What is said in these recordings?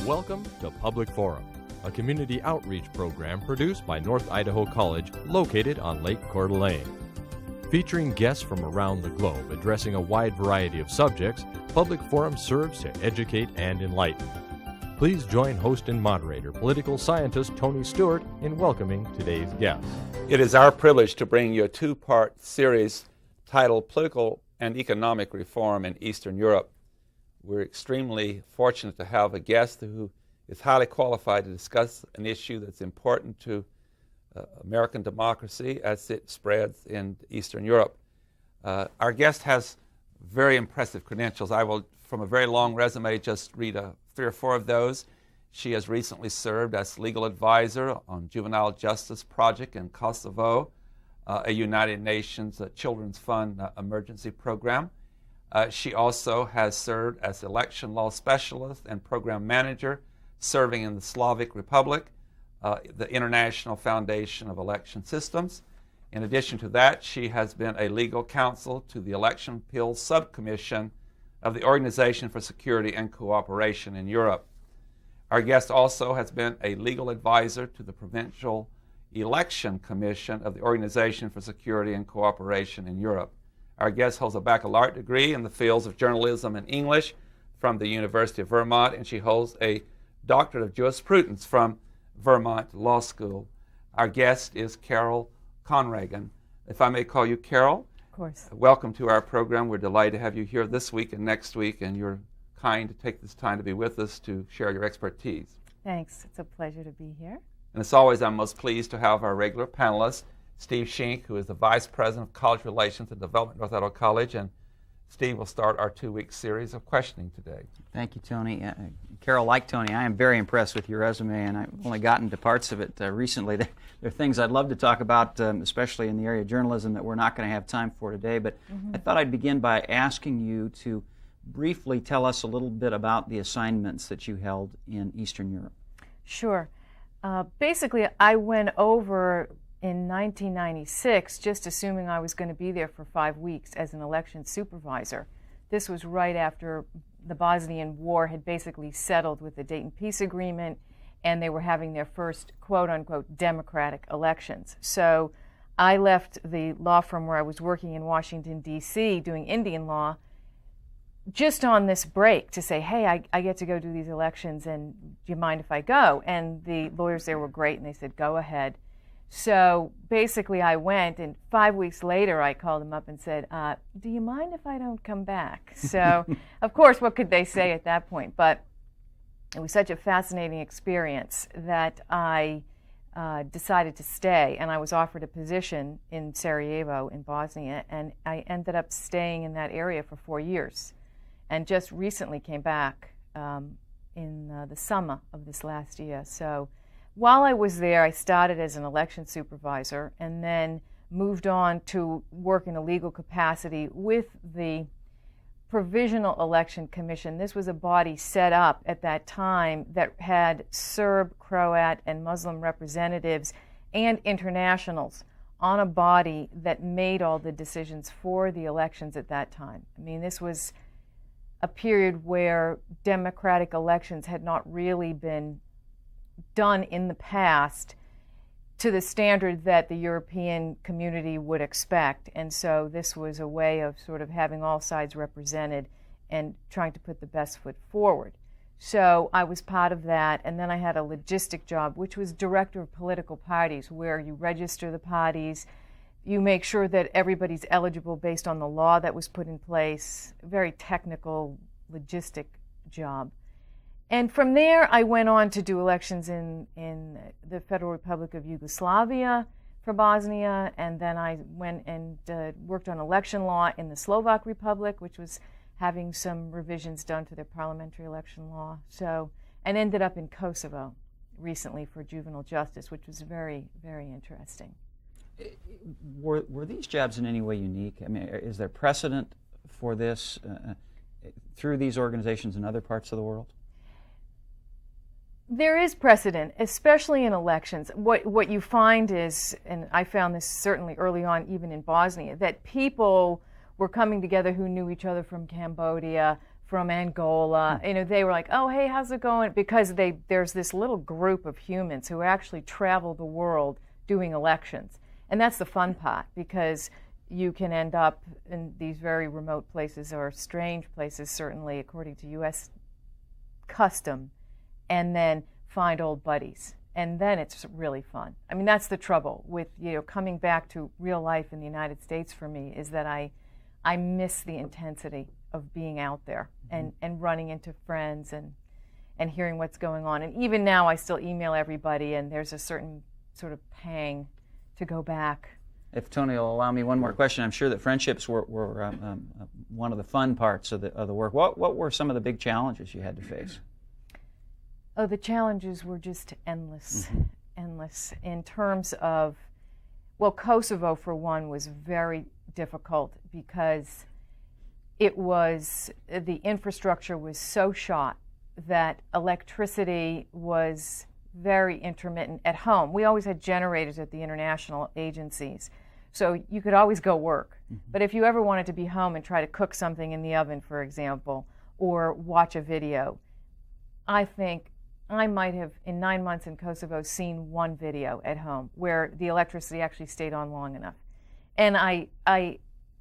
Welcome to Public Forum, a community outreach program produced by North Idaho College located on Lake Coeur d'Alene. Featuring guests from around the globe addressing a wide variety of subjects, Public Forum serves to educate and enlighten. Please join host and moderator, political scientist Tony Stewart, in welcoming today's guests. It is our privilege to bring you a two-part series titled Political and Economic Reform in Eastern Europe. We're extremely fortunate to have a guest who is highly qualified to discuss an issue that's important to American democracy as it spreads in Eastern Europe. Our guest has very impressive credentials. I will, from a very long resume, just read 3 or 4 of those. She has recently served as legal advisor on juvenile justice project in Kosovo, a United Nations Children's Fund emergency program. She also has served as election law specialist and program manager, serving in the Slavic Republic, the International Foundation of Election Systems. In addition to that, she has been a legal counsel to the Election Appeals Subcommission of the Organization for Security and Cooperation in Europe. Our guest also has been a legal advisor to the Provincial Election Commission of the Organization for Security and Cooperation in Europe. Our guest holds a baccalaureate degree in the fields of journalism and English from the University of Vermont, and she holds a doctorate of jurisprudence from Vermont Law School. Our guest is Carol Conragen. If I may call you Carol. Of course. Welcome to our program. We're delighted to have you here this week and next week, and you're kind to take this time to be with us to share your expertise. Thanks. It's a pleasure to be here. And as always, I'm most pleased to have our regular panelists, Steve Schenck, who is the Vice President of College Relations and Development at North Idaho College. And Steve will start our 2-week series of questioning today. Thank you, Tony. Carol, like Tony, I am very impressed with your resume, and I've only gotten to parts of it recently. There are things I'd love to talk about, especially in the area of journalism, that we're not going to have time for today. But I thought I'd begin by asking you to briefly tell us a little bit about the assignments that you held in Eastern Europe. Sure. Basically, I went over in 1996, just assuming I was going to be there for 5 weeks as an election supervisor. This was right after the Bosnian War had basically settled with the Dayton Peace Agreement, and they were having their first quote-unquote democratic elections. So I left the law firm where I was working in Washington, D.C., doing Indian law, just on this break to say, hey, I get to go do these elections, and do you mind if I go? And the lawyers there were great, and they said, go ahead. So basically I went, and 5 weeks later I called them up and said, do you mind if I don't come back? So of course, what could they say at that point? But it was such a fascinating experience that I decided to stay, and I was offered a position in Sarajevo in Bosnia, and I ended up staying in that area for 4 years, and just recently came back in the summer of this last year. So while I was there, I started as an election supervisor and then moved on to work in a legal capacity with the Provisional Election Commission. This was a body set up at that time that had Serb, Croat, and Muslim representatives and internationals on a body that made all the decisions for the elections at that time. I mean, this was a period where democratic elections had not really been done in the past to the standard that the European community would expect. And so this was a way of sort of having all sides represented and trying to put the best foot forward. So I was part of that, and then I had a logistic job, which was director of political parties, where you register the parties, you make sure that everybody's eligible based on the law that was put in place, a very technical, logistic job. And from there, I went on to do elections in the Federal Republic of Yugoslavia for Bosnia, and then I went and worked on election law in the Slovak Republic, which was having some revisions done to their parliamentary election law. So, and ended up in Kosovo recently for juvenile justice, which was very, very interesting. Were these jobs in any way unique? I mean, is there precedent for this through these organizations in other parts of the world? There is precedent, especially in elections. What you find is, and I found this certainly early on, even in Bosnia, that people were coming together who knew each other from Cambodia, from Angola. They were like, oh, hey, how's it going? Because there's this little group of humans who actually travel the world doing elections. And that's the fun part, because you can end up in these very remote places, or strange places, certainly according to U.S. custom, and then find old buddies. And then it's really fun. I mean, that's the trouble with coming back to real life in the United States for me, is that I miss the intensity of being out there and running into friends and hearing what's going on. And even now I still email everybody, and there's a certain sort of pang to go back. If Tony will allow me one more question, I'm sure that friendships were one of the fun parts of the work. What were some of the big challenges you had to face? Oh, the challenges were just endless, endless in terms of, well, Kosovo, for one, was very difficult because the infrastructure was so shot that electricity was very intermittent at home. We always had generators at the international agencies, so you could always go work. But if you ever wanted to be home and try to cook something in the oven, for example, or watch a video, I think I might have, in 9 months in Kosovo, seen one video at home where the electricity actually stayed on long enough. And I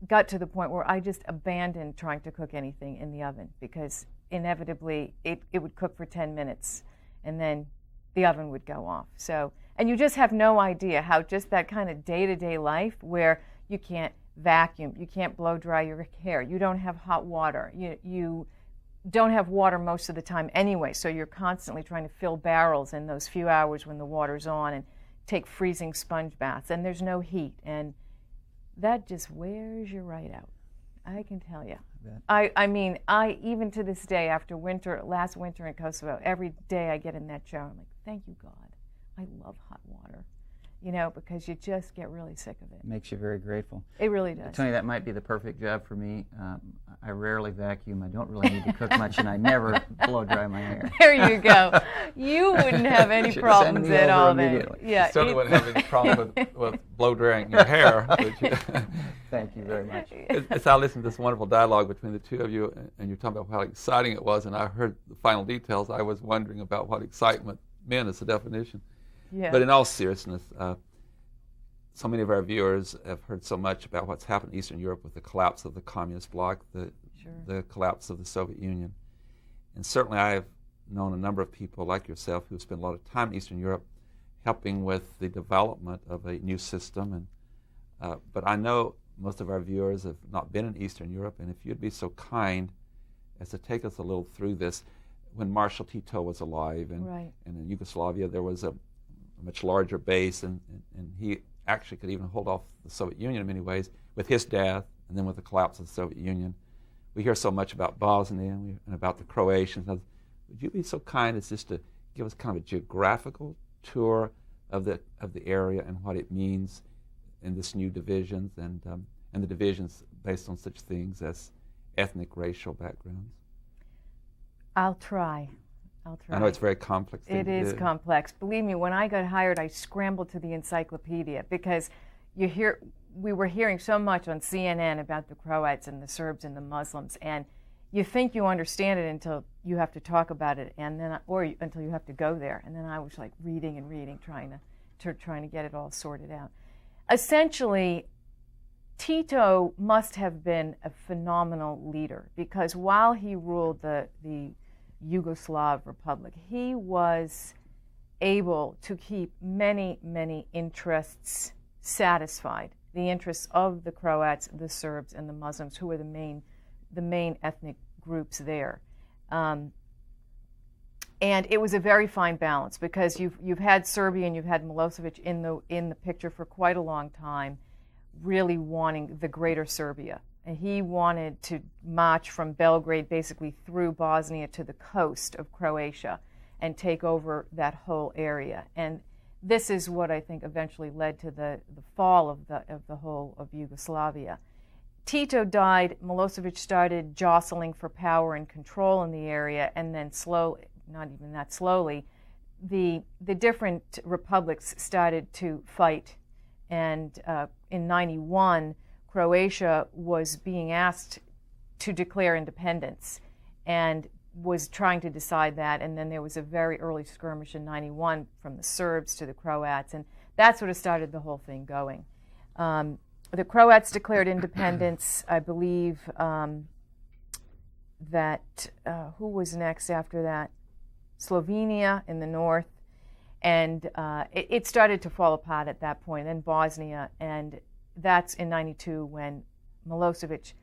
got to the point where I just abandoned trying to cook anything in the oven, because inevitably it would cook for 10 minutes and then the oven would go off. So, and you just have no idea how just that kind of day-to-day life where you can't vacuum, you can't blow dry your hair, you don't have hot water, you don't have water most of the time anyway, so you're constantly trying to fill barrels in those few hours when the water's on and take freezing sponge baths, and there's no heat, and that just wears you right out. I can tell you. I mean, even to this day, after last winter in Kosovo, every day I get in that shower, I'm like, thank you, God. I love hot water, because you just get really sick of it. It makes you very grateful. It really does. Tony, that might be the perfect job for me. I rarely vacuum. I don't really need to cook much, and I never blow dry my hair. There you go. You wouldn't have any problems at all then. Yeah, you certainly wouldn't have any problem with blow drying your hair. Thank you very much. As I listened to this wonderful dialogue between the two of you, and you're talking about how exciting it was, and I heard the final details, I was wondering about what excitement meant as a definition. Yeah. But in all seriousness, so many of our viewers have heard so much about what's happened in Eastern Europe with the collapse of the communist bloc, the collapse of the Soviet Union. And certainly I have known a number of people like yourself who spend a lot of time in Eastern Europe helping with the development of a new system. But I know most of our viewers have not been in Eastern Europe, and if you'd be so kind as to take us a little through this. When Marshal Tito was alive, and in Yugoslavia there was a much larger base, and he actually could even hold off the Soviet Union in many ways with his death, and then with the collapse of the Soviet Union. We hear so much about Bosnia and about the Croatians. Would you be so kind as just to give us kind of a geographical tour of the area and what it means in this new divisions and the divisions based on such things as ethnic, racial backgrounds? I'll try. I know it's very complex. It is complex. Believe me, when I got hired, I scrambled to the encyclopedia because we were hearing so much on CNN about the Croats and the Serbs and the Muslims, and you think you understand it until you have to talk about it, or until you have to go there. And then I was like reading and reading, trying to get it all sorted out. Essentially, Tito must have been a phenomenal leader, because while he ruled the Yugoslav Republic, he was able to keep many, many interests satisfied. The interests of the Croats, the Serbs, and the Muslims, who were the main ethnic groups there. And it was a very fine balance, because you've had Serbia and you've had Milosevic in the picture for quite a long time, really wanting the greater Serbia. And he wanted to march from Belgrade basically through Bosnia to the coast of Croatia and take over that whole area. And this is what I think eventually led to the fall of the whole of Yugoslavia. Tito died, Milosevic started jostling for power and control in the area, and then slowly, not even that slowly, the different republics started to fight. And in 91, Croatia was being asked to declare independence, and was trying to decide that. And then there was a very early skirmish in '91 from the Serbs to the Croats, and that sort of started the whole thing going. The Croats declared independence, I believe. Who was next after that? Slovenia in the north, and it started to fall apart at that point. Then Bosnia, and that's in '92 when Milosevic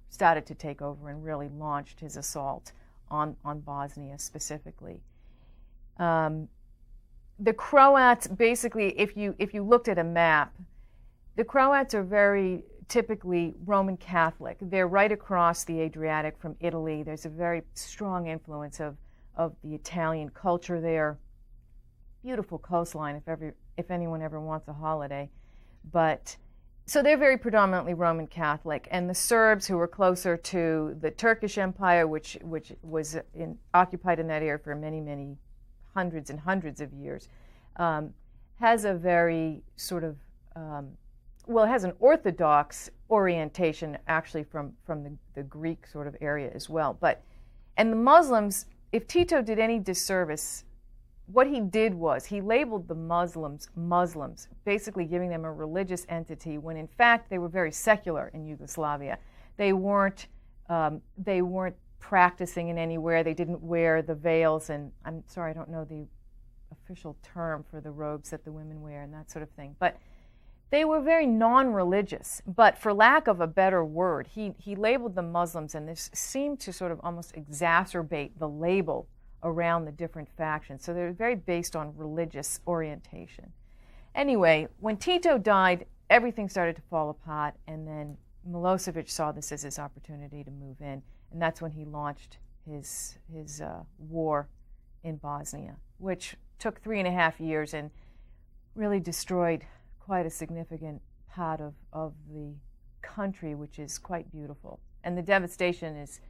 started to take over, and really launched his assault on Bosnia specifically. The Croats, basically, if you looked at a map, the Croats are very typically Roman Catholic. They're right across the Adriatic from Italy. There's a very strong influence of the Italian culture there. Beautiful coastline if anyone ever wants a holiday. So they're very predominantly Roman Catholic. And the Serbs, who were closer to the Turkish Empire, which was occupied in that area for many, many hundreds and hundreds of years, has a very sort of it has an Orthodox orientation, actually, from the Greek sort of area as well. And the Muslims, if Tito did any disservice, what he did was he labeled the Muslims, basically giving them a religious entity, when in fact they were very secular in Yugoslavia. They weren't practicing in anywhere. They didn't wear the veils, and I'm sorry, I don't know the official term for the robes that the women wear and that sort of thing. But they were very non-religious, but for lack of a better word, he labeled them Muslims, and this seemed to sort of almost exacerbate the label around the different factions. So they're very based on religious orientation. Anyway, when Tito died, everything started to fall apart, and then Milosevic saw this as his opportunity to move in, and that's when he launched his war in Bosnia, which took 3.5 years and really destroyed quite a significant part of the country, which is quite beautiful. And the devastation is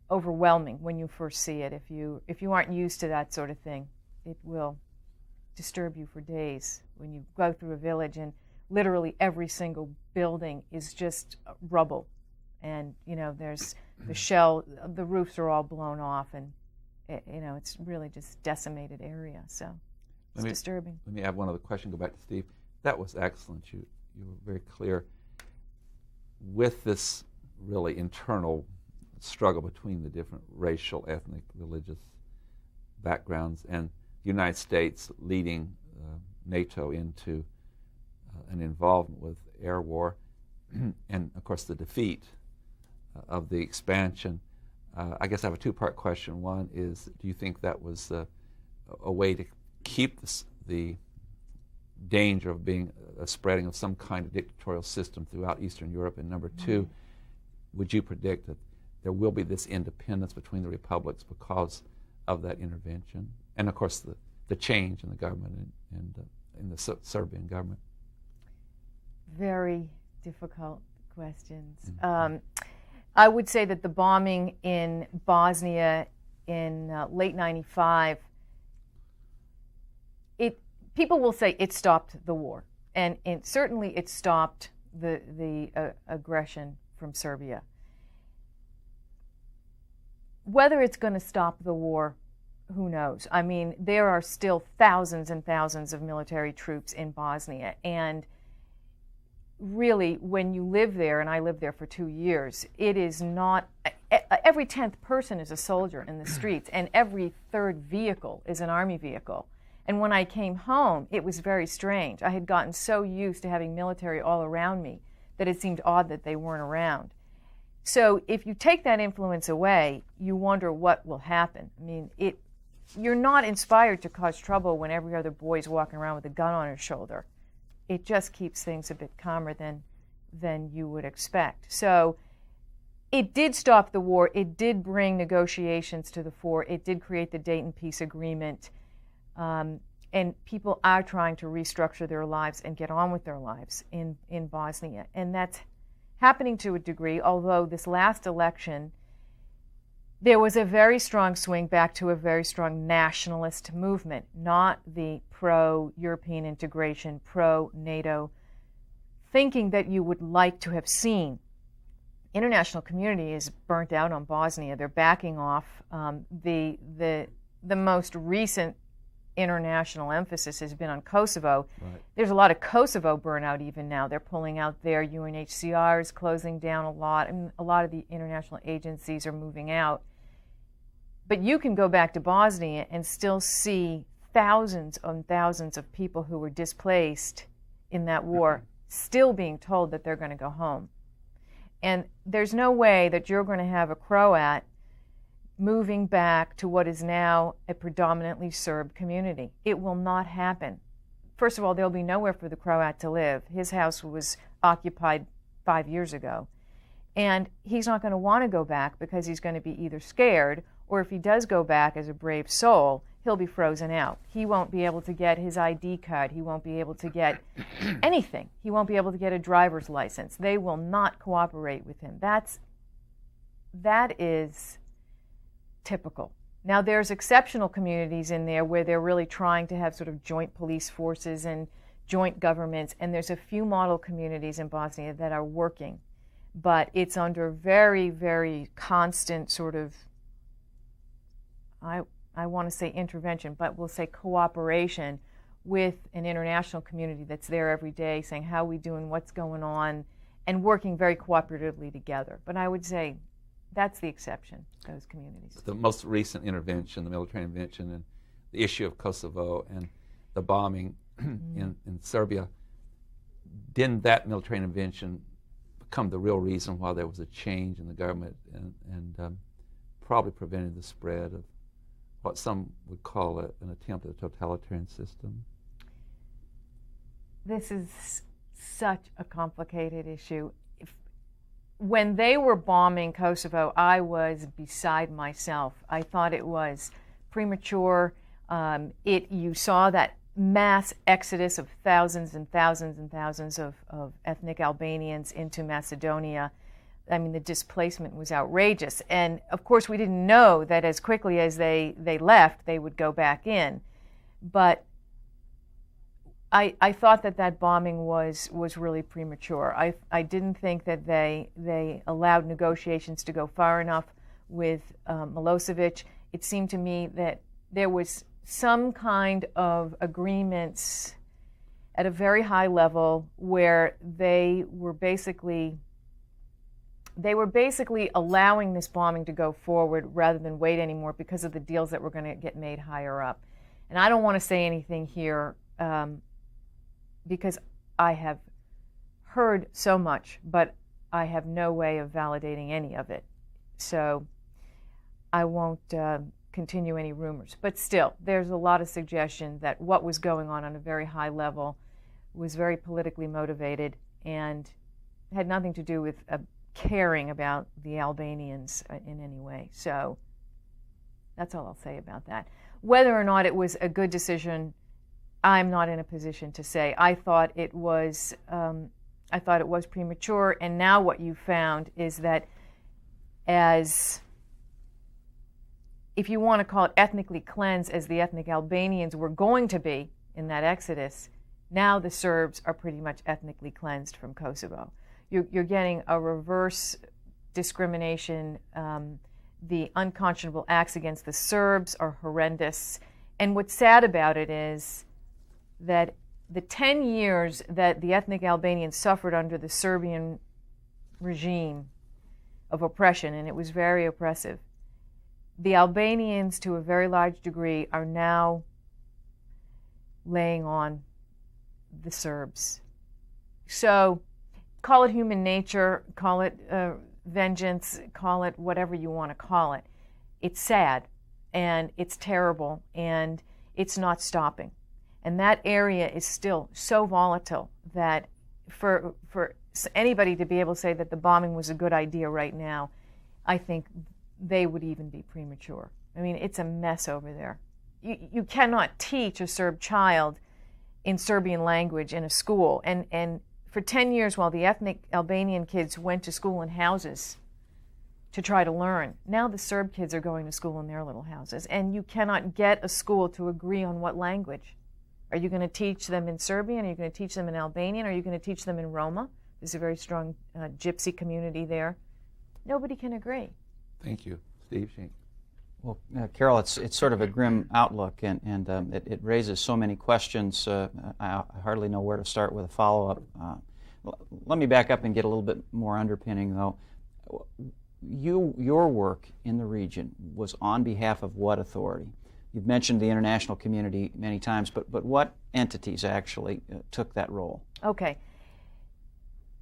overwhelming when you first see it. If you aren't used to that sort of thing, it will disturb you for days when you go through a village and literally every single building is just rubble. And, there's the roofs are all blown off, and, it's really just decimated area. So it's disturbing. Let me add one other question, go back to Steve. That was excellent. You were very clear. With this really internal struggle between the different racial, ethnic, religious backgrounds, and the United States leading NATO into an involvement with air war, and of course the defeat of the expansion. I guess I have a two-part question. One is, do you think that was a way to keep the danger of being a spreading of some kind of dictatorial system throughout Eastern Europe? And number two, would you predict that there will be this independence between the republics because of that intervention? And of course the change in the government and in the Serbian government. Very difficult questions. Mm-hmm. I would say that the bombing in Bosnia in late '95, people will say it stopped the war, and certainly it stopped the aggression from Serbia. Whether it's going to stop the war, who knows? I mean, there are still thousands and thousands of military troops in Bosnia, and really, when you live there, and I lived there for 2 years, it is not, every 10th person is a soldier in the streets, and every third vehicle is an army vehicle. And when I came home, it was very strange. I had gotten so used to having military all around me that it seemed odd that they weren't around. So if you take that influence away, you wonder what will happen. I mean, you're not inspired to cause trouble when every other boy's walking around with a gun on his shoulder. It just keeps things a bit calmer than you would expect. So it did stop the war. It did bring negotiations to the fore. It did create the Dayton Peace Agreement. And people are trying to restructure their lives and get on with their lives in Bosnia. And that's happening to a degree, although this last election, there was a very strong swing back to a very strong nationalist movement, not the pro-European integration, pro-NATO thinking that you would like to have seen international community is burnt out on Bosnia. They're backing off. The most recent international emphasis has been on Kosovo. Right. There's a lot of Kosovo burnout even now. They're pulling out there. UNHCR is closing down a lot, and a lot of the international agencies are moving out. But you can go back to Bosnia and still see thousands and thousands of people who were displaced in that war still being told that they're going to go home. And there's no way that you're going to have a Croat moving back to what is now a predominantly Serb community. It will not happen. First of all, there'll be nowhere for the Croat to live. His house was occupied 5 years ago. And he's not going to want to go back because he's going to be either scared, or if he does go back as a brave soul, he'll be frozen out. He won't be able to get his ID card. He won't be able to get anything. He won't be able to get a driver's license. They will not cooperate with him. That is typical. Now, there's exceptional communities in there where they're really trying to have sort of joint police forces and joint governments, and there's a few model communities in Bosnia that are working, but it's under very, very constant sort of, I want to say intervention, but we'll say cooperation with an international community that's there every day saying, how are we doing, what's going on, and working very cooperatively together. But I would say that's the exception, those communities. The most recent intervention, the military intervention, and the issue of Kosovo and the bombing in Serbia, didn't that military intervention become the real reason why there was a change in the government and probably prevented the spread of what some would call an attempt at a totalitarian system? This is such a complicated issue. When they were bombing Kosovo, I was beside myself. I thought it was premature. You saw that mass exodus of thousands and thousands and thousands of ethnic Albanians into Macedonia. I mean, the displacement was outrageous. And of course, we didn't know that as quickly as they left, they would go back in. But I thought that bombing was really premature. I didn't think that they allowed negotiations to go far enough with Milosevic. It seemed to me that there was some kind of agreements at a very high level where they were basically allowing this bombing to go forward rather than wait anymore because of the deals that were going to get made higher up. And I don't want to say anything here because I have heard so much, but I have no way of validating any of it. So I won't continue any rumors. But still, there's a lot of suggestion that what was going on a very high level was very politically motivated and had nothing to do with caring about the Albanians in any way. So that's all I'll say about that. Whether or not it was a good decision, I'm not in a position to say. I thought it was premature, and now what you found is that if you want to call it ethnically cleansed, as the ethnic Albanians were going to be in that exodus, now the Serbs are pretty much ethnically cleansed from Kosovo. You're getting a reverse discrimination. The unconscionable acts against the Serbs are horrendous. And what's sad about it is that the 10 years that the ethnic Albanians suffered under the Serbian regime of oppression, and it was very oppressive, the Albanians, to a very large degree, are now laying on the Serbs. So call it human nature, call it vengeance, call it whatever you want to call it. It's sad, and it's terrible, and it's not stopping. And that area is still so volatile that for anybody to be able to say that the bombing was a good idea right now, I think they would even be premature. I mean, it's a mess over there. You cannot teach a Serb child in Serbian language in a school. And for 10 years, while the ethnic Albanian kids went to school in houses to try to learn, now the Serb kids are going to school in their little houses. And you cannot get a school to agree on what language. Are you going to teach them in Serbian? Are you going to teach them in Albanian? Are you going to teach them in Roma? There's a very strong gypsy community there. nobody can agree. Thank you. Steve Sheen. Well, Carol, it's sort of a grim outlook, and it raises so many questions. I hardly know where to start with a follow-up. Let me back up and get a little bit more underpinning, though. Your work in the region was on behalf of what authority? You've mentioned the international community many times, but what entities actually took that role? Okay.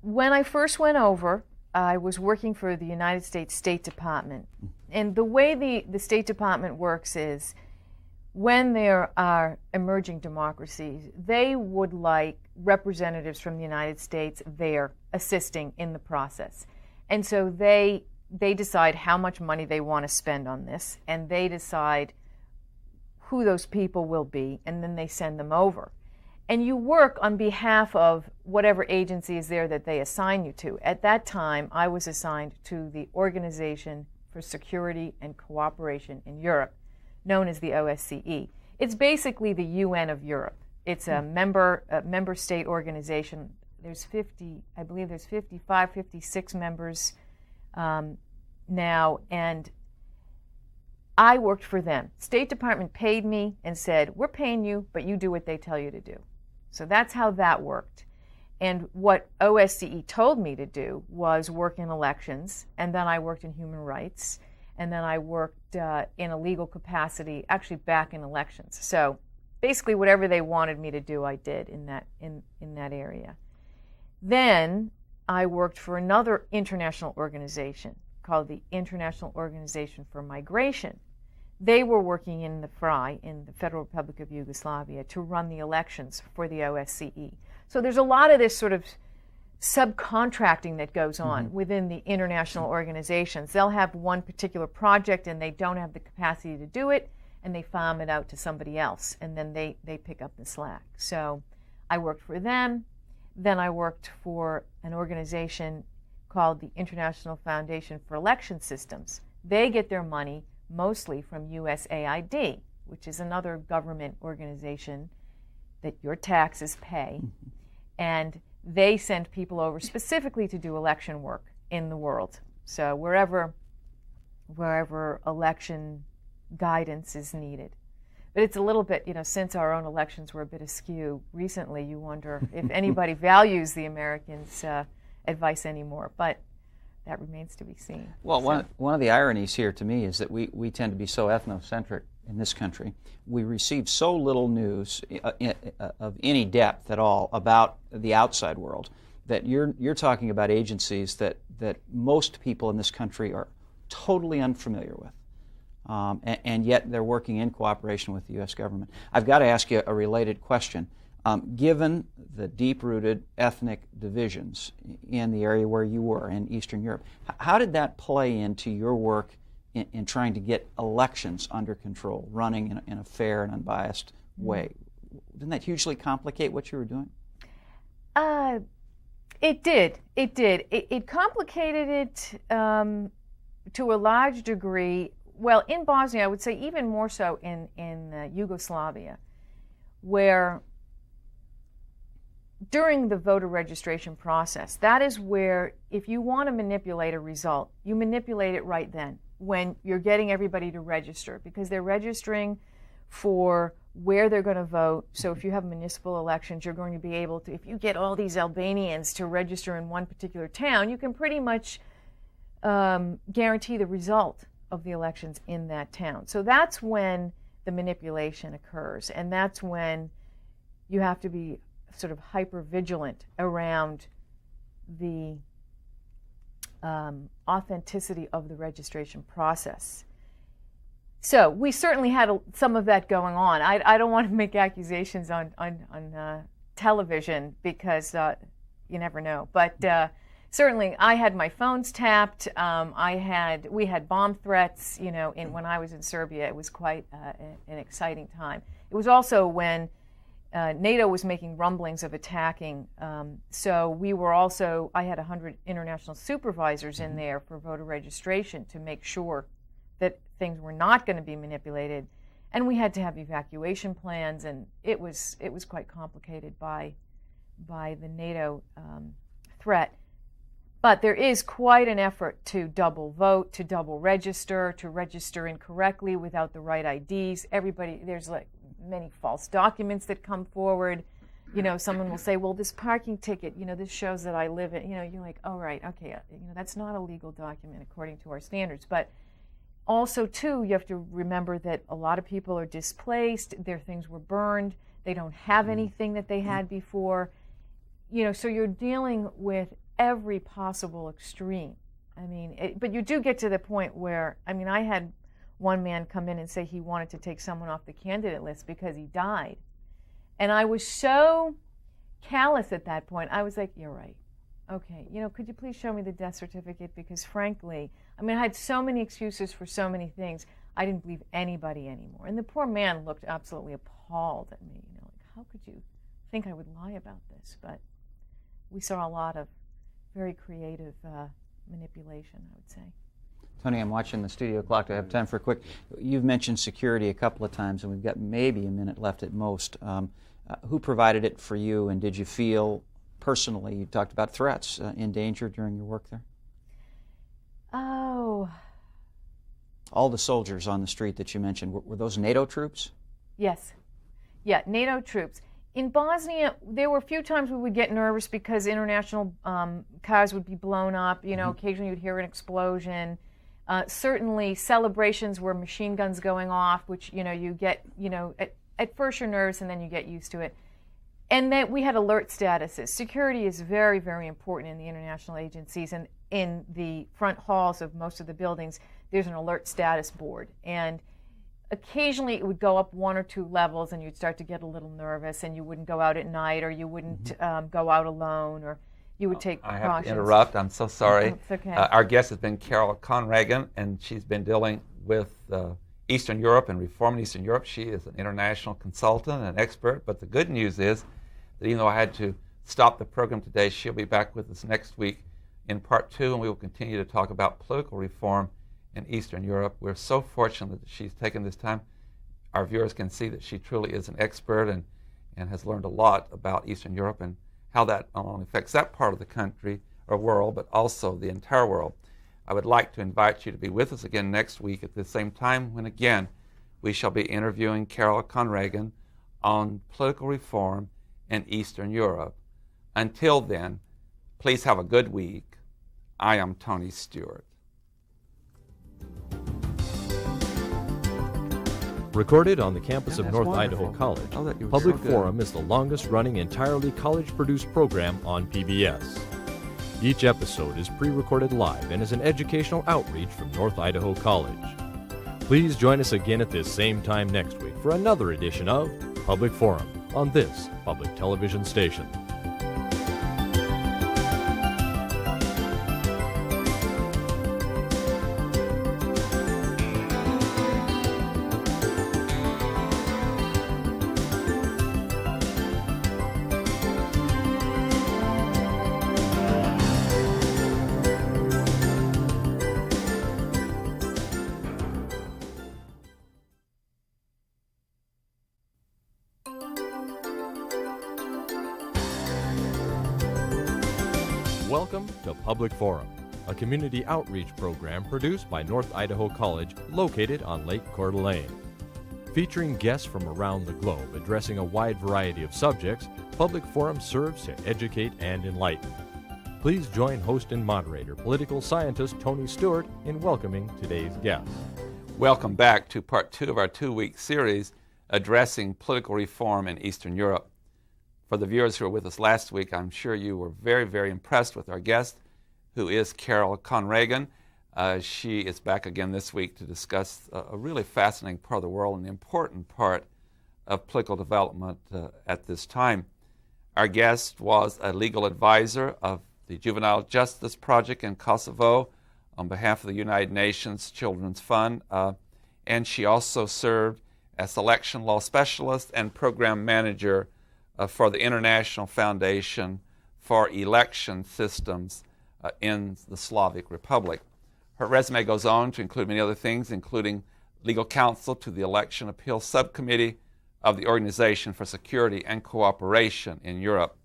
When I first went over, I was working for the United States State Department. And the way the State Department works is when there are emerging democracies, they would like representatives from the United States there assisting in the process. And so they decide how much money they want to spend on this, and they decide who those people will be, and then they send them over. And you work on behalf of whatever agency is there that they assign you to. At that time, I was assigned to the Organization for Security and Cooperation in Europe, known as the OSCE. It's basically the UN of Europe. It's a member state organization. There's 55, 56 members now, and I worked for them. State Department paid me and said, we're paying you, but you do what they tell you to do. So that's how that worked. And what OSCE told me to do was work in elections, and then I worked in human rights, and then I worked in a legal capacity, actually back in elections. So basically whatever they wanted me to do, I did in that area. Then I worked for another international organization called the International Organization for Migration. They were working in the FRY, in the Federal Republic of Yugoslavia, to run the elections for the OSCE. So there's a lot of this sort of subcontracting that goes on within the international organizations. They'll have one particular project and they don't have the capacity to do it, and they farm it out to somebody else, and then they pick up the slack. So I worked for them. Then I worked for an organization called the International Foundation for Election Systems. They get their money mostly from USAID, which is another government organization that your taxes pay. And they send people over specifically to do election work in the world. So wherever election guidance is needed. But it's a little bit, since our own elections were a bit askew recently, you wonder if anybody values the Americans' advice anymore. But that remains to be seen. Well, one of the ironies here to me is that we tend to be so ethnocentric in this country. We receive so little news of any depth at all about the outside world that you're talking about agencies that most people in this country are totally unfamiliar with. And yet they're working in cooperation with the U.S. government. I've got to ask you a related question. Given the deep-rooted ethnic divisions in the area where you were, in Eastern Europe, how did that play into your work in trying to get elections under control, running in a fair and unbiased way? Didn't that hugely complicate what you were doing? It did. It complicated it to a large degree. Well, in Bosnia, I would say even more so in Yugoslavia, where during the voter registration process, that is where if you want to manipulate a result, you manipulate it right then when you're getting everybody to register, because they're registering for where they're going to vote. So if you have municipal elections, you're going to be able to, if you get all these Albanians to register in one particular town, you can pretty much guarantee the result of the elections in that town. So that's when the manipulation occurs, and that's when you have to be sort of hyper vigilant around the authenticity of the registration process. So we certainly had some of that going on. I don't want to make accusations on television because you never know. But certainly I had my phones tapped. We had bomb threats. When I was in Serbia, it was quite an exciting time. It was also when NATO was making rumblings of attacking. So we were also, I had 100 international supervisors in there for voter registration to make sure that things were not going to be manipulated. And we had to have evacuation plans, and it was quite complicated by the NATO threat. But there is quite an effort to double vote, to double register, to register incorrectly without the right IDs. There's like many false documents that come forward. Someone will say, well, this parking ticket, this shows that I live in, you're like, oh, right, okay, that's not a legal document according to our standards. But also, too, you have to remember that a lot of people are displaced, their things were burned, they don't have anything that they had before. So you're dealing with every possible extreme. But you do get to the point where, I had one man come in and say he wanted to take someone off the candidate list because he died. And I was so callous at that point. I was like, you're right. Okay, could you please show me the death certificate? Because frankly, I had so many excuses for so many things. I didn't believe anybody anymore. And the poor man looked absolutely appalled at me. Like, how could you think I would lie about this? But we saw a lot of very creative manipulation, I would say. Tony, I'm watching the studio clock. Do I have time for a quick? You've mentioned security a couple of times, and we've got maybe a minute left at most. Who provided it for you, and did you feel personally, you talked about threats, in danger during your work there? Oh. All the soldiers on the street that you mentioned, were those NATO troops? Yes. Yeah, NATO troops. In Bosnia, there were a few times we would get nervous because international cars would be blown up. Occasionally you'd hear an explosion. Certainly celebrations where machine guns going off, which, you get, at first you're nervous and then you get used to it. And then we had alert statuses. Security is very, very important in the international agencies, and in the front halls of most of the buildings, there's an alert status board. And occasionally it would go up 1 or 2 levels and you'd start to get a little nervous and you wouldn't go out at night, or you wouldn't go out alone, or you would take precautions. I have to interrupt. I'm so sorry. It's okay. Our guest has been Carol Conragen, and she's been dealing with Eastern Europe and reform in Eastern Europe. She is an international consultant and expert, but the good news is that even though I had to stop the program today, she'll be back with us next week in part 2, and we will continue to talk about political reform in Eastern Europe. We're so fortunate that she's taken this time. Our viewers can see that she truly is an expert and has learned a lot about Eastern Europe and how that not only affects that part of the country or world, but also the entire world. I would like to invite you to be with us again next week at the same time, when again we shall be interviewing Carol Conragen on political reform in Eastern Europe. Until then, please have a good week. I am Tony Stewart. Recorded on the campus of North Idaho College, Public Forum is the longest-running entirely college-produced program on PBS. Each episode is pre-recorded live and is an educational outreach from North Idaho College. Please join us again at this same time next week for another edition of Public Forum on this public television station. Welcome to Public Forum, a community outreach program produced by North Idaho College located on Lake Coeur d'Alene. Featuring guests from around the globe addressing a wide variety of subjects, Public Forum serves to educate and enlighten. Please join host and moderator, political scientist Tony Stewart, in welcoming today's guest. Welcome back to part 2 of our 2-week series addressing political reform in Eastern Europe. For the viewers who were with us last week, I'm sure you were very, very impressed with our guest, who is Carol Conragen. She is back again this week to discuss a really fascinating part of the world and the important part of political development at this time. Our guest was a legal advisor of the Juvenile Justice Project in Kosovo on behalf of the United Nations Children's Fund, and she also served as election law specialist and program manager for the International Foundation for Election Systems in the Slavic Republic. Her resume goes on to include many other things, including legal counsel to the Election Appeals Subcommittee of the Organization for Security and Cooperation in Europe.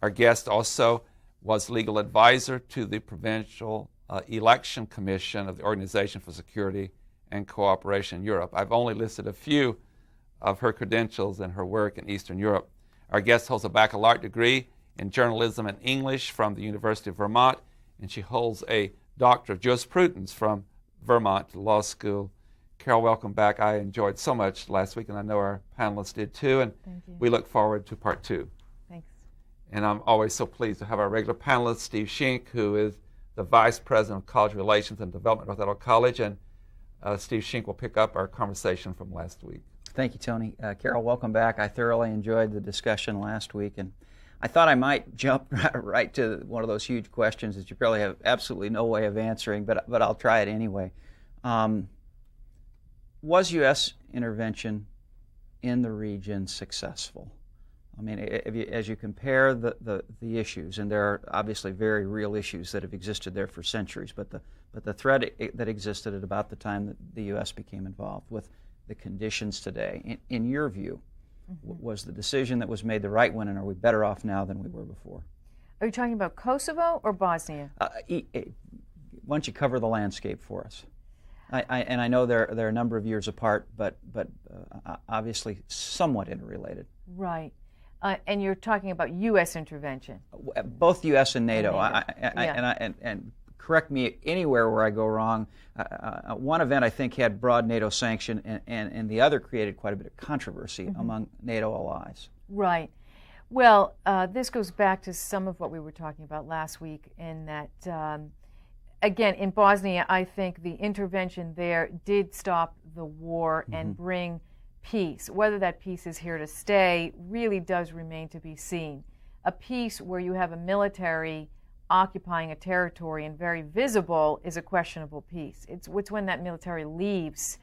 Our guest also was legal advisor to the Provincial Election Commission of the Organization for Security and Cooperation in Europe. I've only listed a few of her credentials and her work in Eastern Europe. Our guest holds a baccalaureate degree in journalism and English from the University of Vermont, and she holds a Doctor of Jurisprudence from Vermont Law School. Carol, welcome back. I enjoyed so much last week, and I know our panelists did too, and we look forward to part 2. Thanks. And I'm always so pleased to have our regular panelist, Steve Schenck, who is the Vice President of College Relations and Development at North Idaho College, and Steve Schenck will pick up our conversation from last week. Thank you, Tony. Carol, welcome back. I thoroughly enjoyed the discussion last week, and I thought I might jump right to one of those huge questions that you probably have absolutely no way of answering, but I'll try it anyway. Was U.S. intervention in the region successful? I mean, as you compare the issues, and there are obviously very real issues that have existed there for centuries, but the threat that existed at about the time that the U.S. became involved with the conditions today, in your view, was the decision that was made the right one, and are we better off now than we were before? Are you talking about Kosovo or Bosnia? Why don't you cover the landscape for us? I know they're a number of years apart, but obviously somewhat interrelated. Right. And you're talking about U.S. intervention. Both U.S. and NATO. Yeah. And correct me anywhere where I go wrong. One event I think had broad NATO sanction, and the other created quite a bit of controversy among NATO allies. Right. Well, this goes back to some of what we were talking about last week, in that, again, in Bosnia, I think the intervention there did stop the war and bring peace. Whether that peace is here to stay really does remain to be seen. A peace where you have a military occupying a territory and very visible is a questionable peace. It's when that military leaves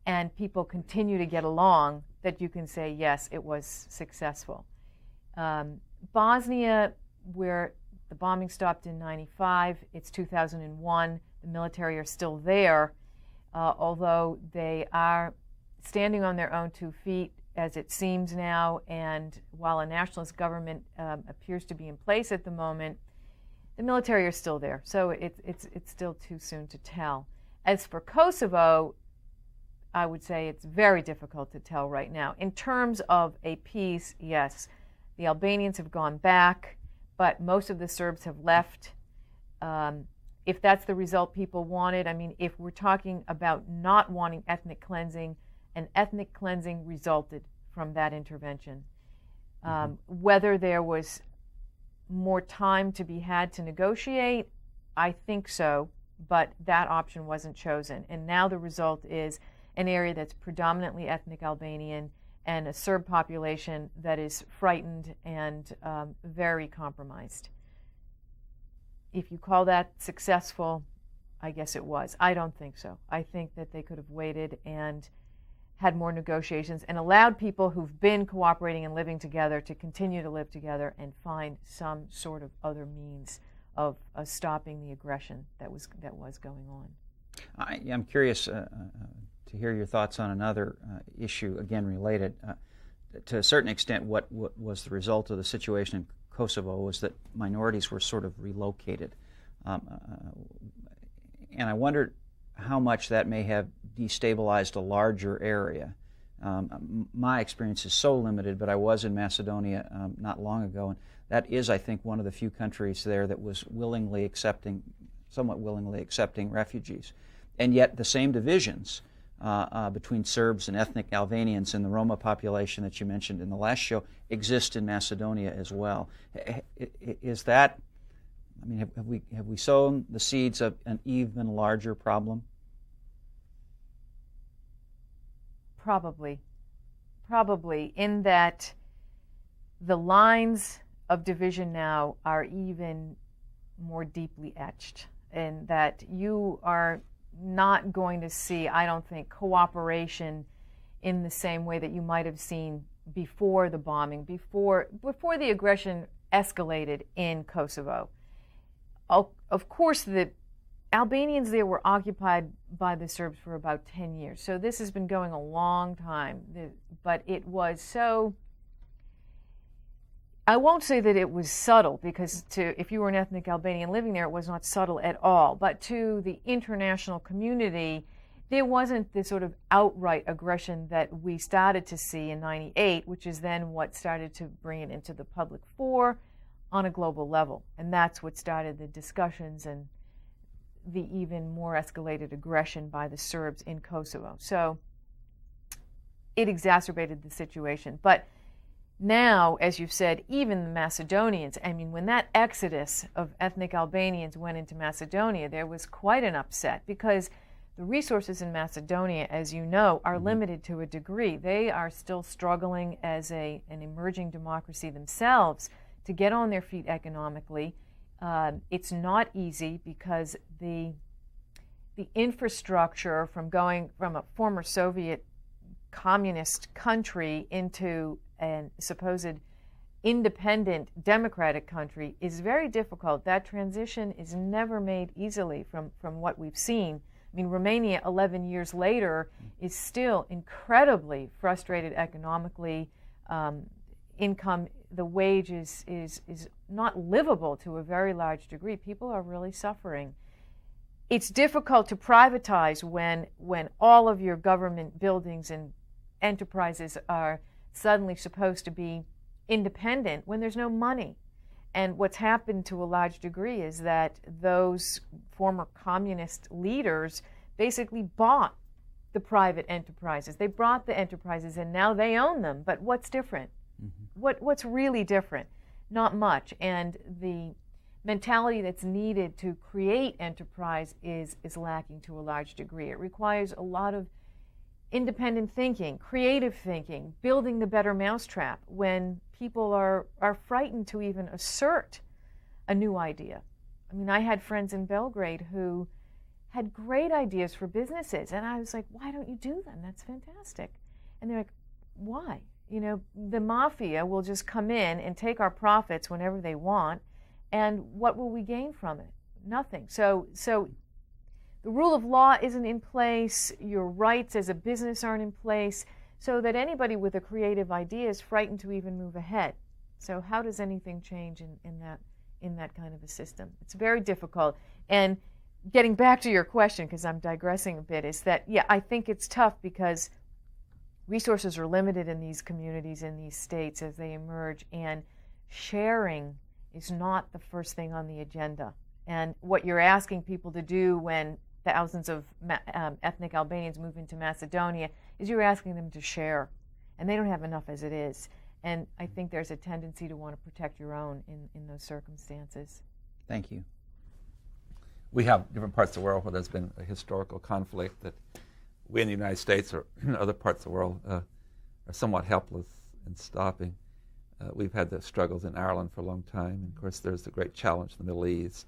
and people continue to get along that you can say, yes, it was successful. Bosnia, where the bombing stopped in 95, it's 2001, the military are still there, although they are standing on their own 2 feet, as it seems now, and while a nationalist government appears to be in place at the moment, the military are still there, so it's still too soon to tell. As for Kosovo, I would say it's very difficult to tell right now. In terms of a peace, yes, the Albanians have gone back, but most of the Serbs have left. If that's the result people wanted, I mean, if we're talking about not wanting ethnic cleansing, an ethnic cleansing resulted from that intervention. Whether there was more time to be had to negotiate, I think so, but that option wasn't chosen. And now the result is an area that's predominantly ethnic Albanian and a Serb population that is frightened and very compromised. If you call that successful, I guess it was. I don't think so. I think that they could have waited and had more negotiations and allowed people who've been cooperating and living together to continue to live together and find some sort of other means of stopping the aggression that was going on. I'm curious to hear your thoughts on another issue, again related. To a certain extent, what was the result of the situation in Kosovo was that minorities were sort of relocated. And I wondered how much that may have destabilized a larger area. My experience is so limited, but I was in Macedonia not long ago, and that is, I think, one of the few countries there that was somewhat willingly accepting refugees. And yet the same divisions between Serbs and ethnic Albanians and the Roma population that you mentioned in the last show exist in Macedonia as well. Is that, I mean, have we sown the seeds of an even larger problem? Probably, in that the lines of division now are even more deeply etched, and that you are not going to see, I don't think, cooperation in the same way that you might have seen before the bombing, before the aggression escalated in Kosovo. Of course, the Albanians there were occupied by the Serbs for about 10 years, so this has been going a long time, but it was so I won't say that it was subtle, because if you were an ethnic Albanian living there, it was not subtle at all. But to the international community, there wasn't this sort of outright aggression that we started to see in '98, which is then what started to bring it into the public fore on a global level. And that's what started the discussions and the even more escalated aggression by the Serbs in Kosovo. So it exacerbated the situation. But now, as you've said, even the Macedonians, I mean, when that exodus of ethnic Albanians went into Macedonia, there was quite an upset, because the resources in Macedonia, as you know, are limited to a degree. They are still struggling as an emerging democracy themselves to get on their feet economically. It's not easy, because the infrastructure from going from a former Soviet communist country into a supposed independent democratic country is very difficult. That transition is never made easily from what we've seen. I mean, Romania, 11 years later, is still incredibly frustrated economically. Income, the wage is not livable to a very large degree. People are really suffering. It's difficult to privatize when all of your government buildings and enterprises are suddenly supposed to be independent when there's no money. And what's happened to a large degree is that those former communist leaders basically bought the private enterprises. They brought the enterprises and now they own them. But what's different? What's really different? Not much. And the mentality that's needed to create enterprise is lacking to a large degree. It requires a lot of independent thinking, creative thinking, building the better mousetrap when people are frightened to even assert a new idea. I mean, I had friends in Belgrade who had great ideas for businesses, and I was like, why don't you do them? That's fantastic. And they're like, why? You know, the mafia will just come in and take our profits whenever they want, and what will we gain from it? Nothing. So the rule of law isn't in place, your rights as a business aren't in place, so that anybody with a creative idea is frightened to even move ahead. So how does anything change in that kind of a system? It's very difficult. And getting back to your question, because I'm digressing a bit, is that, yeah, I think it's tough because resources are limited in these communities, in these states as they emerge, and sharing is not the first thing on the agenda. And what you're asking people to do when thousands of ethnic Albanians move into Macedonia is you're asking them to share, and they don't have enough as it is. And I think there's a tendency to want to protect your own in those circumstances. Thank you. We have different parts of the world where there's been a historical conflict that we in the United States or in other parts of the world are somewhat helpless in stopping. We've had the struggles in Ireland for a long time, and of course there's the great challenge in the Middle East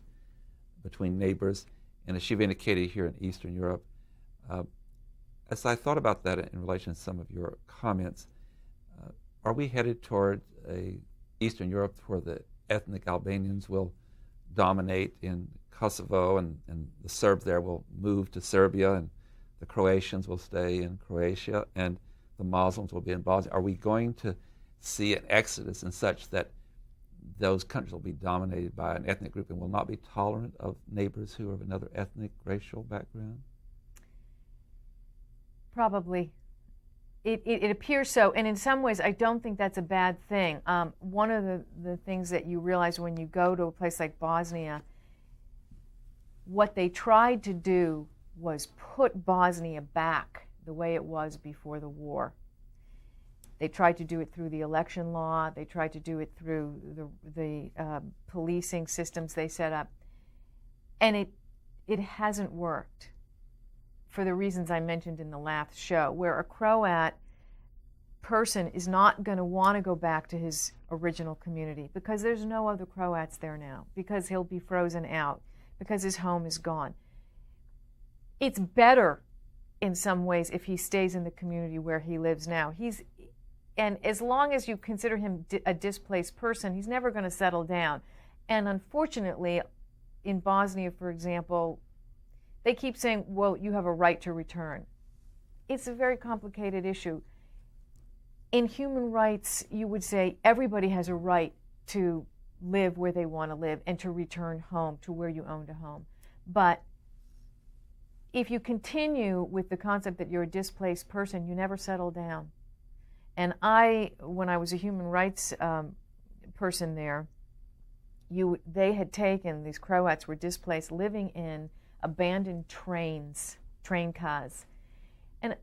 between neighbors, and as you've indicated here in Eastern Europe. As I thought about that in relation to some of your comments, are we headed toward a Eastern Europe where the ethnic Albanians will dominate in Kosovo, and the Serbs there will move to Serbia, and the Croatians will stay in Croatia, and the Muslims will be in Bosnia? Are we going to see an exodus in such that those countries will be dominated by an ethnic group and will not be tolerant of neighbors who are of another ethnic, racial background? Probably. It appears so, and in some ways I don't think that's a bad thing. One of the things that you realize when you go to a place like Bosnia, what they tried to do was put Bosnia back the way it was before the war. They tried to do it through the election law. They tried to do it through the policing systems they set up. And it hasn't worked for the reasons I mentioned in the last show, where a Croat person is not going to want to go back to his original community because there's no other Croats there now, because he'll be frozen out, because his home is gone. It's better in some ways if he stays in the community where he lives now. And as long as you consider him a displaced person, he's never going to settle down. And unfortunately, in Bosnia, for example, they keep saying, well, you have a right to return. It's a very complicated issue. In human rights, you would say everybody has a right to live where they want to live and to return home to where you owned a home. But if you continue with the concept that you're a displaced person, you never settle down. And when I was a human rights person there, they had taken, these Croats were displaced, living in abandoned train cars. And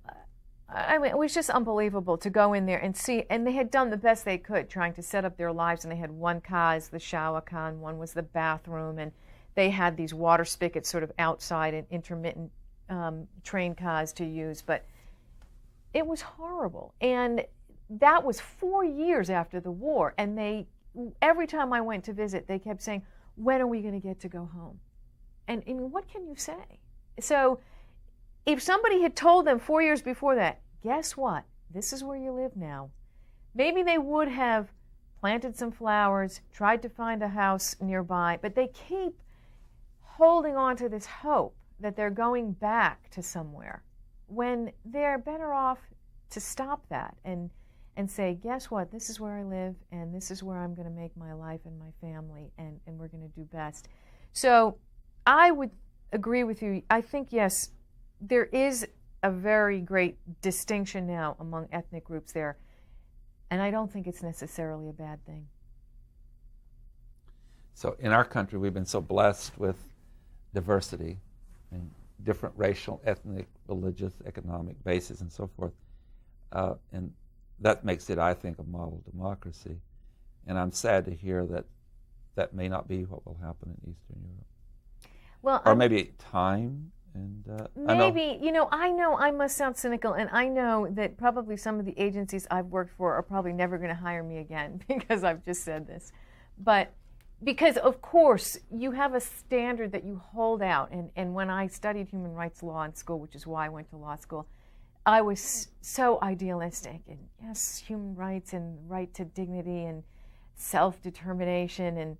I mean, it was just unbelievable to go in there and see, and they had done the best they could trying to set up their lives, and they had one car as the shower car, and one was the bathroom, and they had these water spigots sort of outside and intermittent train cars to use, but it was horrible. And that was 4 years after the war, and every time I went to visit, they kept saying, when are we going to get to go home? And I mean, what can you say? So if somebody had told them 4 years before that, guess what? This is where you live now. Maybe they would have planted some flowers, tried to find a house nearby, but they keep holding on to this hope that they're going back to somewhere when they're better off to stop that and say, guess what? This is where I live, and this is where I'm going to make my life and my family, and we're going to do best. So I would agree with you. I think, yes, there is a very great distinction now among ethnic groups there, and I don't think it's necessarily a bad thing. So in our country, we've been so blessed with diversity and different racial, ethnic, religious, economic bases and so forth. And that makes it, I think, a model democracy. And I'm sad to hear that that may not be what will happen in Eastern Europe. Well, or maybe time. And maybe, I know I must sound cynical, and I know that probably some of the agencies I've worked for are probably never going to hire me again because I've just said this. But because, of course, you have a standard that you hold out. And when I studied human rights law in school, which is why I went to law school, I was so idealistic. And yes, human rights and right to dignity and self-determination. And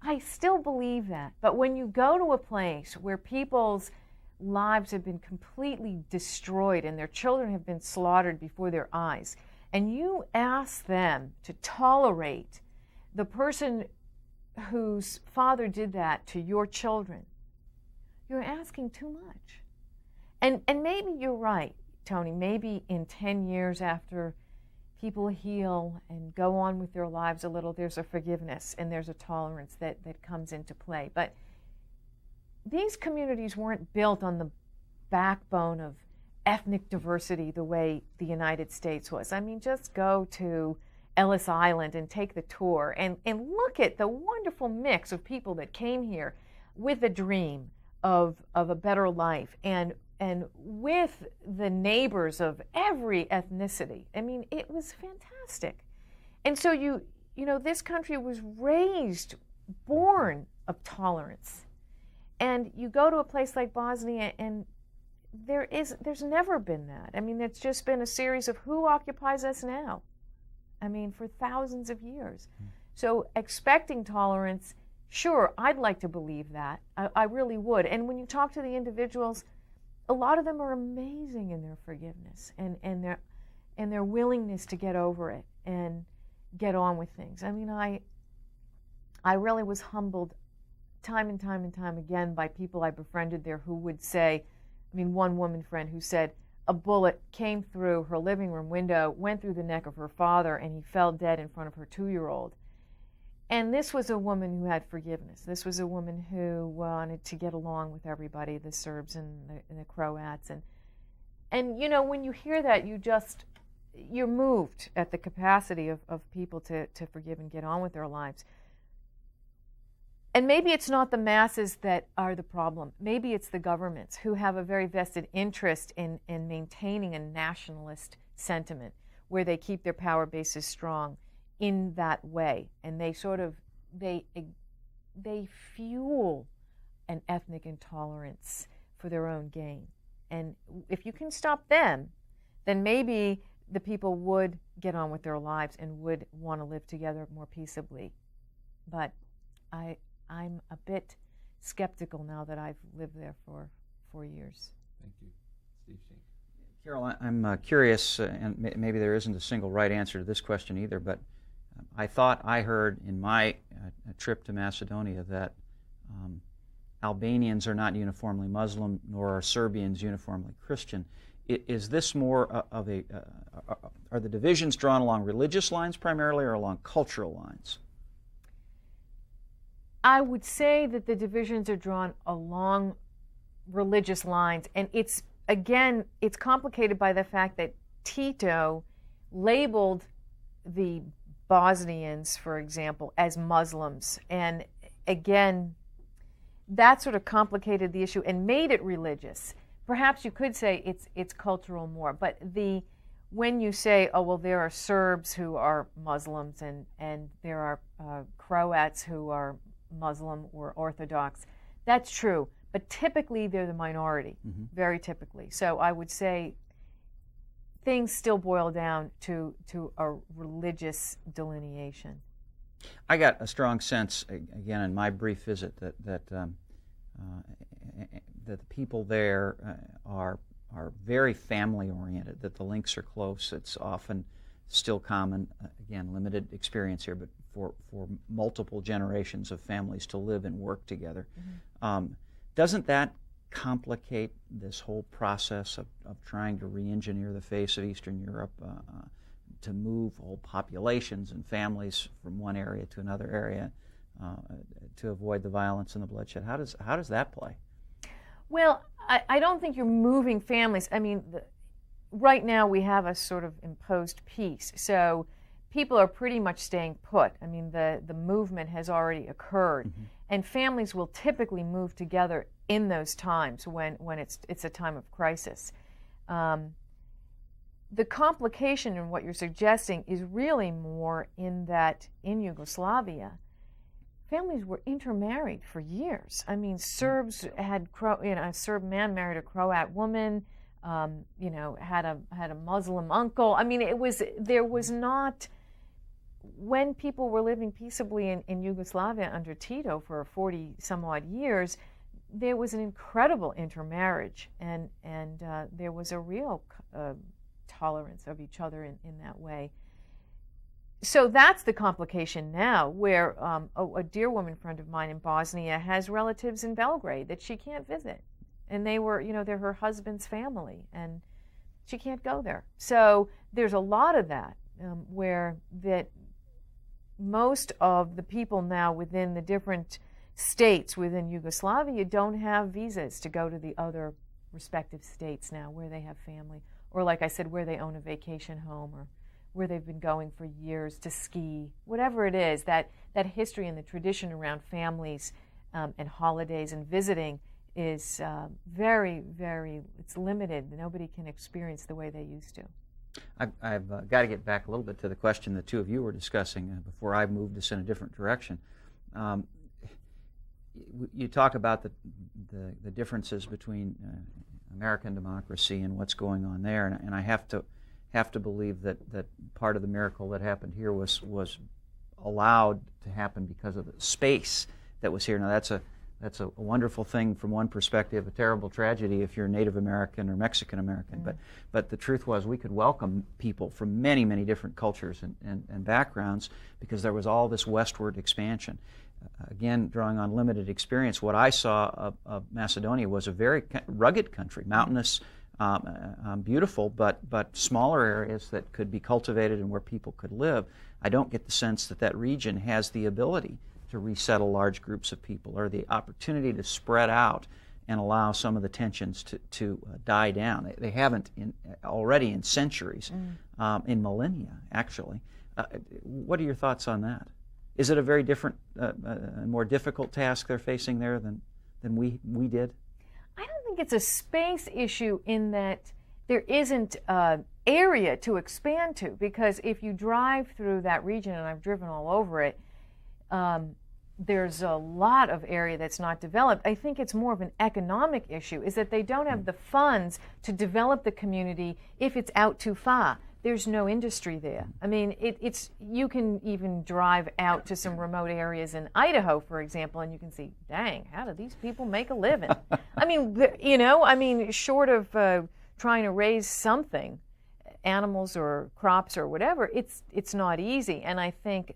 I still believe that. But when you go to a place where people's lives have been completely destroyed and their children have been slaughtered before their eyes, and you ask them to tolerate the person whose father did that to your children, you're asking too much. And maybe you're right, Tony. Maybe in 10 years after people heal and go on with their lives a little, there's a forgiveness and there's a tolerance that comes into play. But these communities weren't built on the backbone of ethnic diversity the way the United States was. I mean, just go to Ellis Island and take the tour and look at the wonderful mix of people that came here with a dream of a better life and with the neighbors of every ethnicity. I mean, it was fantastic. And so this country was born of tolerance. And you go to a place like Bosnia, and there's never been that. I mean, it's just been a series of who occupies us now. I mean, for thousands of years. So expecting tolerance, sure, I'd like to believe that. I really would. And when you talk to the individuals, a lot of them are amazing in their forgiveness and their willingness to get over it and get on with things. I mean, I really was humbled time and time and time again by people I befriended there who would say, one woman friend who said a bullet came through her living room window, went through the neck of her father, and he fell dead in front of her 2-year-old. And this was a woman who had forgiveness. This was a woman who wanted to get along with everybody, the Serbs and the Croats. And when you hear that, you're moved at the capacity of people to forgive and get on with their lives. And maybe it's not the masses that are the problem. Maybe it's the governments who have a very vested interest in maintaining a nationalist sentiment where they keep their power bases strong in that way. And they they fuel an ethnic intolerance for their own gain. And if you can stop them, then maybe the people would get on with their lives and would want to live together more peaceably. But I'm a bit skeptical now that I've lived there for 4 years. Thank you. Steve Sheen. Carol, I'm curious, and maybe there isn't a single right answer to this question either, but I thought I heard in my trip to Macedonia that Albanians are not uniformly Muslim, nor are Serbians uniformly Christian. Is this more of a, are the divisions drawn along religious lines primarily or along cultural lines? I would say that the divisions are drawn along religious lines, and it's complicated by the fact that Tito labeled the Bosnians, for example, as Muslims, and again, that sort of complicated the issue and made it religious. Perhaps you could say it's cultural more, but when you say, oh well, there are Serbs who are Muslims and there are Croats who are Muslim or Orthodox, that's true. But typically they're the minority, very typically. So I would say things still boil down to a religious delineation. I got a strong sense, again, in my brief visit, that the people there are very family-oriented, that the links are close. It's often still common, again, limited experience here, but for multiple generations of families to live and work together. Doesn't that complicate this whole process of trying to re-engineer the face of Eastern Europe, to move whole populations and families from one area to another area to avoid the violence and the bloodshed? How does that play? Well, I don't think you're moving families. I mean, right now we have a sort of imposed peace, so people are pretty much staying put. I mean, the movement has already occurred, and families will typically move together in those times when it's a time of crisis. The complication in what you're suggesting is really more in that in Yugoslavia, families were intermarried for years. I mean, Serbs had a Serb man married a Croat woman, had a Muslim uncle. I mean, there was not, when people were living peaceably in Yugoslavia under Tito for 40 some odd years, there was an incredible intermarriage, and there was a real tolerance of each other in that way. So that's the complication now, where a dear woman friend of mine in Bosnia has relatives in Belgrade that she can't visit. And they're her husband's family, and she can't go there. So there's a lot of that, where that most of the people now within the different states within Yugoslavia don't have visas to go to the other respective states now where they have family, or like I said, where they own a vacation home, or where they've been going for years to ski, whatever it is, that history and the tradition around families and holidays and visiting is very, very, it's limited. Nobody can experience the way they used to. I've got to get back a little bit to the question the two of you were discussing before I moved us in a different direction. You talk about the differences between American democracy and what's going on there, and I have to believe that part of the miracle that happened here was allowed to happen because of the space that was here. Now that's a wonderful thing from one perspective, a terrible tragedy if you're Native American or Mexican American. But the truth was we could welcome people from many, many different cultures and backgrounds because there was all this westward expansion. Again, drawing on limited experience, what I saw of Macedonia was a very rugged country, mountainous, beautiful, but smaller areas that could be cultivated and where people could live. I don't get the sense that region has the ability to resettle large groups of people or the opportunity to spread out and allow some of the tensions to die down. They haven't already in centuries, in millennia, actually. What are your thoughts on that? Is it a very different, more difficult task they're facing there than we did? I don't think it's a space issue in that there isn't area to expand to, because if you drive through that region, and I've driven all over it, there's a lot of area that's not developed. I think it's more of an economic issue, is that they don't have the funds to develop the community if it's out too far. There's no industry there. I mean, you can even drive out to some remote areas in Idaho, for example, and you can see, dang, how do these people make a living? I mean, short of trying to raise something, animals or crops or whatever, it's not easy. And I think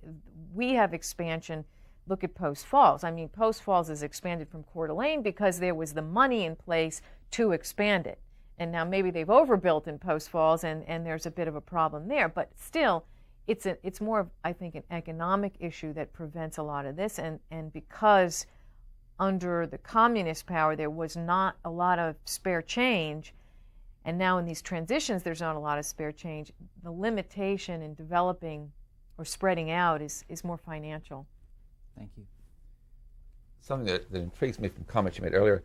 we have expansion. Look at Post Falls. I mean, Post Falls is expanded from Coeur d'Alene because there was the money in place to expand it. And now maybe they've overbuilt in Post Falls, and there's a bit of a problem there. But still, it's more of, I think, an economic issue that prevents a lot of this. And because under the communist power there was not a lot of spare change, and now in these transitions there's not a lot of spare change, the limitation in developing or spreading out is more financial. Thank you. Something that intrigues me from comments you made earlier,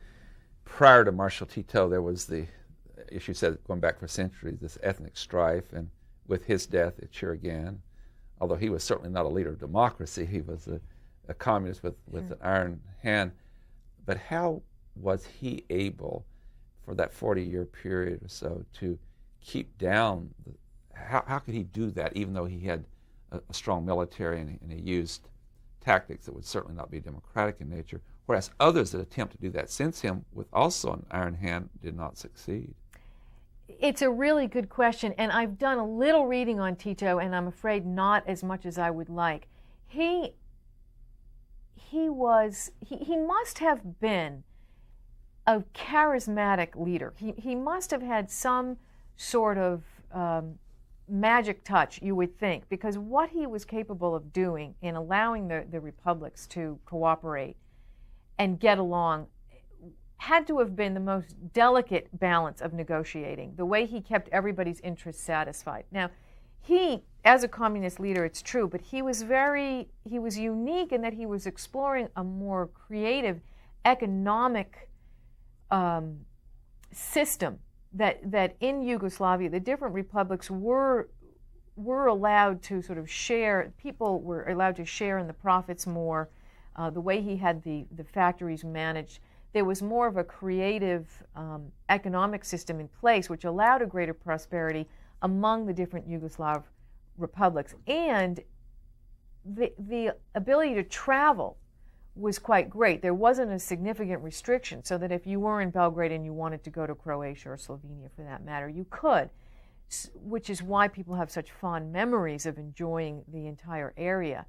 prior to Marshal Tito, there was the issue said going back for centuries, this ethnic strife, and with his death it sure again, although he was certainly not a leader of democracy, he was a communist with an iron hand. But how was he able, for that 40-year period or so, to keep down, how could he do that, even though he had a strong military and he used tactics that would certainly not be democratic in nature, whereas others that attempt to do that since him with also an iron hand did not succeed? It's a really good question, and I've done a little reading on Tito, and I'm afraid not as much as I would like. He must have been a charismatic leader. He must have had some sort of magic touch, you would think, because what he was capable of doing in allowing the republics to cooperate and get along had to have been the most delicate balance of negotiating, the way he kept everybody's interests satisfied. Now, he, as a communist leader, it's true, but he was unique in that he was exploring a more creative economic system that in Yugoslavia, the different republics were allowed to sort of share, people were allowed to share in the profits more, the way he had the factories managed. There was more of a creative economic system in place which allowed a greater prosperity among the different Yugoslav republics. And the ability to travel was quite great. There wasn't a significant restriction, so that if you were in Belgrade and you wanted to go to Croatia or Slovenia for that matter, you could, which is why people have such fond memories of enjoying the entire area.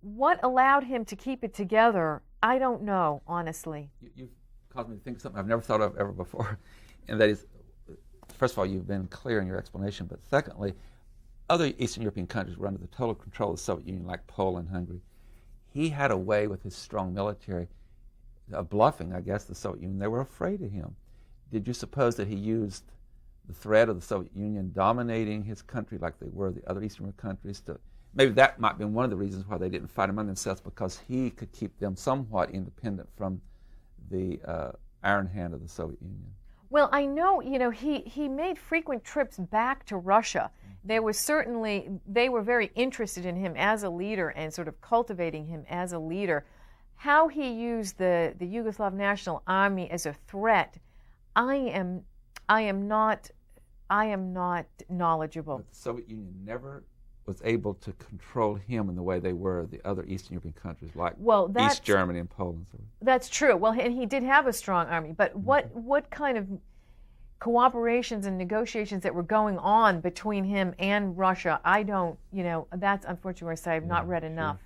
What allowed him to keep it together, I don't know, honestly. You've caused me to think of something I've never thought of ever before, and that is, first of all, you've been clear in your explanation, but secondly, other Eastern European countries were under the total control of the Soviet Union, like Poland, Hungary. He had a way with his strong military of bluffing, I guess, the Soviet Union. They were afraid of him. Did you suppose that he used the threat of the Soviet Union dominating his country like they were the other Eastern countries to... Maybe that might have been one of the reasons why they didn't fight among themselves, because he could keep them somewhat independent from the iron hand of the Soviet Union. Well, I know, he made frequent trips back to Russia. There was certainly, they were very interested in him as a leader and sort of cultivating him as a leader. How he used the Yugoslav National Army as a threat, I am not knowledgeable. But the Soviet Union never was able to control him in the way they were the other Eastern European countries, like East Germany and Poland. That's true. Well, and he did have a strong army, but what kind of cooperations and negotiations that were going on between him and Russia, I don't, that's unfortunately where I say I've not read enough.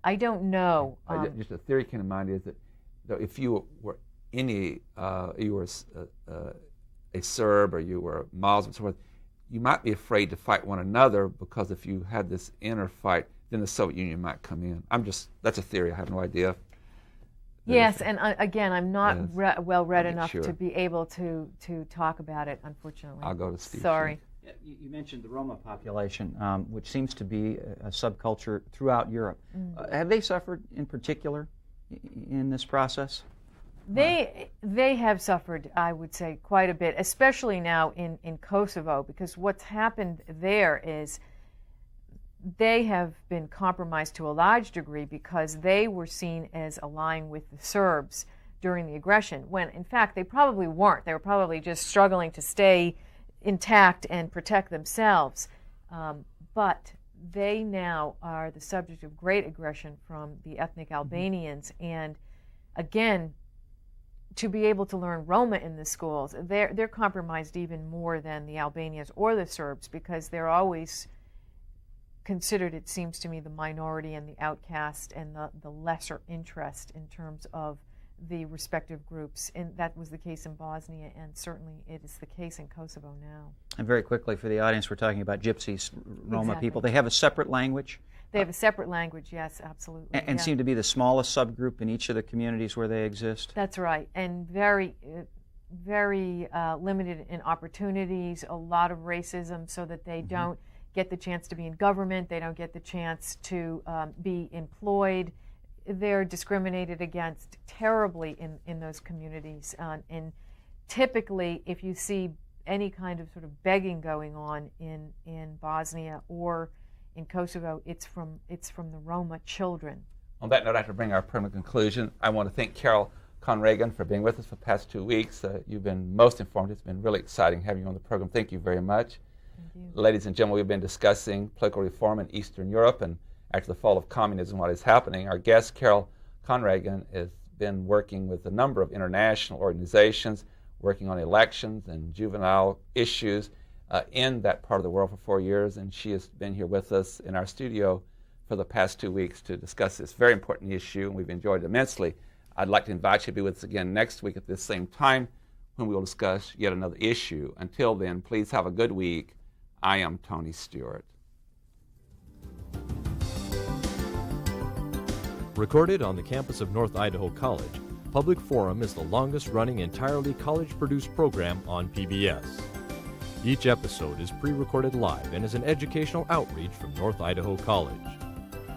I don't know. Just a theory came to mind is that if you were a Serb or you were a Muslim, so forth, you might be afraid to fight one another, because if you had this inner fight, then the Soviet Union might come in. That's a theory. I have no idea. Yes, and again, I'm not well read enough to be able to talk about it, unfortunately. I'll go to Steve. Sorry. You mentioned the Roma population, which seems to be a subculture throughout Europe. Have they suffered in particular in this process? They have suffered, I would say, quite a bit, especially now in Kosovo, because what's happened there is they have been compromised to a large degree because they were seen as allying with the Serbs during the aggression, when in fact they probably weren't. They were probably just struggling to stay intact and protect themselves. But they now are the subject of great aggression from the ethnic Albanians, and again, to be able to learn Roma in the schools, they're compromised even more than the Albanians or the Serbs, because they're always considered, it seems to me, the minority and the outcast and the lesser interest in terms of the respective groups. And that was the case in Bosnia, and certainly it is the case in Kosovo now. And very quickly, for the audience, we're talking about Gypsies, Roma Exactly. people. They have a separate language? They have a separate language, yes, absolutely. And yeah. seem to be the smallest subgroup in each of the communities where they exist? That's right, and very limited in opportunities, a lot of racism, so that they don't get the chance to be in government, they don't get the chance to be employed. They're discriminated against terribly in those communities. And typically, if you see any kind of sort of begging going on in Bosnia or in Kosovo, it's from the Roma children. On that note, I have to bring our permanent conclusion. I want to thank Carol Conragan for being with us for the past 2 weeks. You've been most informative. It's been really exciting having you on the program. Thank you very much. Thank you. Ladies and gentlemen, we've been discussing political reform in Eastern Europe and after the fall of communism, what is happening. Our guest, Carol Conragan, has been working with a number of international organizations, working on elections and juvenile issues in that part of the world for 4 years, and she has been here with us in our studio for the past 2 weeks to discuss this very important issue, and we've enjoyed it immensely. I'd like to invite you to be with us again next week at this same time when we will discuss yet another issue. Until then, please have a good week. I am Tony Stewart. Recorded on the campus of North Idaho College, Public Forum is the longest-running entirely college-produced program on PBS. Each episode is pre-recorded live and is an educational outreach from North Idaho College.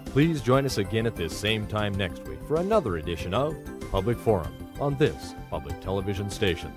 Please join us again at this same time next week for another edition of Public Forum on this public television station.